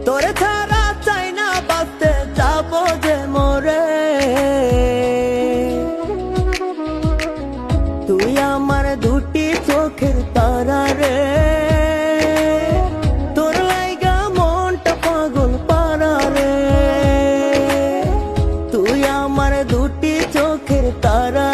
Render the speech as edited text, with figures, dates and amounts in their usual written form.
তোরে ছাড়া চাই না বাঁচতে যাবো যে মরে। তুই আমার দুটি চোখের তারা রে, তোর লাইগা মনটা পাগল পারা রে। তুই আমার দুটি চোখের তারা